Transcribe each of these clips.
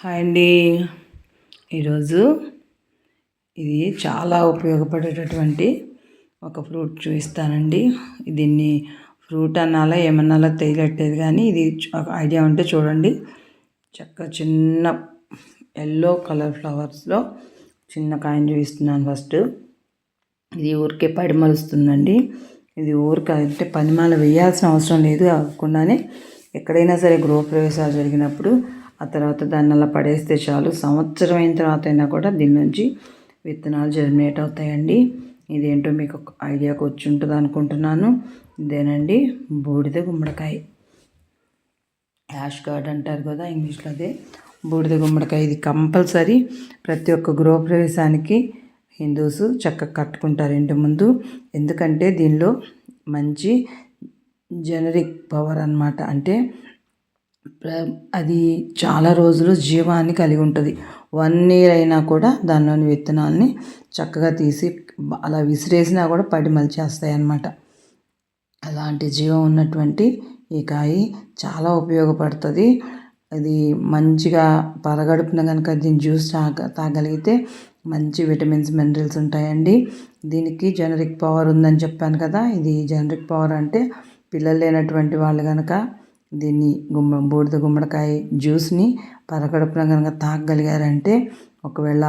Hi అండి. ఈరోజు ఇది చాలా ఉపయోగపడేటటువంటి ఒక ఫ్రూట్ చూపిస్తానండి. దీన్ని ఫ్రూట్ అనాలా ఏమన్నాలో తెలియట్లేదు, కానీ ఇది ఒక ఐడియా ఉంటే చూడండి. చిన్న ఎల్లో కలర్ ఫ్లవర్స్లో చిన్న కాయని చూపిస్తున్నాను. ఫస్ట్ ఇది ఊరికే పడిమలుస్తుందండి. ఇది ఊరికే అంటే పనిమాల వేయాల్సిన అవసరం లేదు. కాకుండానే ఎక్కడైనా సరే గృహప్రవేశాలు జరిగినప్పుడు ఆ తర్వాత దాన్ని అలా పడేస్తే చాలు, సంవత్సరం అయిన తర్వాత అయినా కూడా దీని నుంచి విత్తనాలు జర్మినేట్ అవుతాయండి. ఇదేంటో మీకు ఒక ఐడియాకి వచ్చి ఉంటుంది అనుకుంటున్నాను. ఇదేనండి బూడిద గుమ్మడికాయ, యాష్ గార్డ్ అంటారు కదా ఇంగ్లీష్లో, అదే బూడిద గుమ్మడికాయ. ఇది కంపల్సరీ ప్రతి ఒక్క గృహప్రవేశానికి హిందూస్ చక్కగా కట్టుకుంటారు ఇంటి ముందు. ఎందుకంటే దీనిలో మంచి జెనరిక్ పవర్ అన్నమాట. అంటే అది చాలా రోజులు జీవాన్ని కలిగి ఉంటుంది. 1 year అయినా కూడా దానిలోని విత్తనాలని చక్కగా తీసి అలా విసిరేసినా కూడా పడి మలిచేస్తాయి అన్నమాట. అలాంటి జీవం ఉన్నటువంటి ఈ కాయ చాలా ఉపయోగపడుతుంది. అది మంచిగా పరగడుపున కనుక దీని జ్యూస్ తాగలిగితే మంచి విటమిన్స్ మినరల్స్ ఉంటాయండి. దీనికి జెనరిక్ పవర్ ఉందని చెప్పాను కదా. ఇది జెనరిక్ పవర్ అంటే పిల్లలు లేనటువంటి వాళ్ళు కనుక దీన్ని బూడిద గుమ్మడికాయ జ్యూస్ని పరగడుపున కనుక తాగగలిగారంటే, ఒకవేళ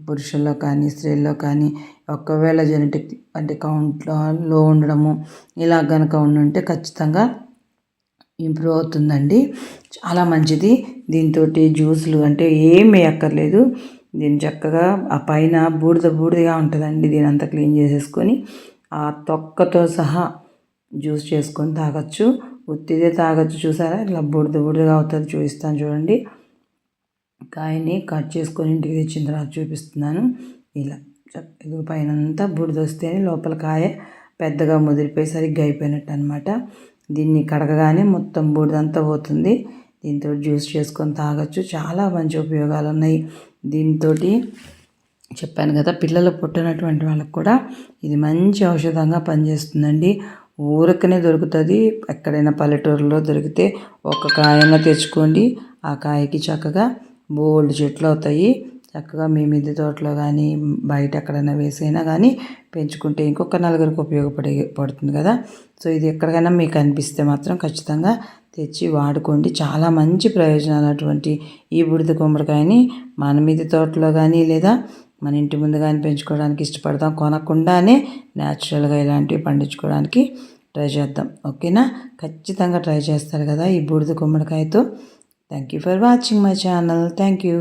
పురుషుల్లో కానీ స్త్రీల్లో కానీ ఒకవేళ జెనెటిక్ అంటే కౌంట్లో లో ఉండడము ఇలా కనుక ఉండుంటే ఖచ్చితంగా ఇంప్రూవ్ అవుతుందండి. చాలా మంచిది. దీంతో జ్యూస్లు అంటే ఏం వేయక్కర్లేదు. దీన్ని చక్కగా ఆ పైన బూడిదగా ఉంటుందండి. దీని అంతా క్లీన్ చేసేసుకొని ఆ తొక్కతో సహా జ్యూస్ చేసుకొని తాగొచ్చు. ఉత్తిదే తాగొచ్చు. చూసారా ఇట్లా బూడిదగా అవుతుంది. చూపిస్తాను చూడండి. కాయని కట్ చేసుకొని ఇంటికి తెచ్చిన తర్వాత చూపిస్తున్నాను. ఇలా ఇది పైన అంతా బూడిద వస్తేనే లోపల కాయ పెద్దగా ముదిరిపోయి సరిగ్గా అయిపోయినట్టు అనమాట. దీన్ని కడగగానే మొత్తం బూడిదంతా పోతుంది. దీంతో జ్యూస్ చేసుకొని తాగొచ్చు. చాలా మంచి ఉపయోగాలు ఉన్నాయి దీంతో. చెప్పాను కదా, పిల్లలు పుట్టినటువంటి వాళ్ళకు కూడా ఇది మంచి ఔషధంగా పనిచేస్తుందండి. ఊరకనే దొరుకుతుంది. ఎక్కడైనా పల్లెటూరులో దొరికితే ఒక కాయన తెచ్చుకోండి. ఆ కాయకి చక్కగా బోల్డ్ చెట్లు అవుతాయి. చక్కగా మీ మిద్దె తోటలో కానీ బయట ఎక్కడైనా వేసైనా కానీ పెంచుకుంటే ఇంకొక నలుగురికి పడుతుంది కదా. సో ఇది ఎక్కడికైనా మీకు అనిపిస్తే మాత్రం ఖచ్చితంగా తెచ్చి వాడుకోండి. చాలా మంచి ప్రయోజనాలు అటువంటి ఈ బూడిద గుమ్మడికాయని మన మిద్దె తోటలో కానీ లేదా మన ఇంటి ముందు కానీ పెంచుకోవడానికి ఇష్టపడతాం. కొనకుండానే న్యాచురల్గా ఇలాంటివి పండించుకోవడానికి ట్రై చేద్దాం. ఓకేనా? ఖచ్చితంగా ట్రై చేస్తారు కదా ఈ బూడిద గుమ్మడికాయతో. Thank you for watching my channel. Thank you.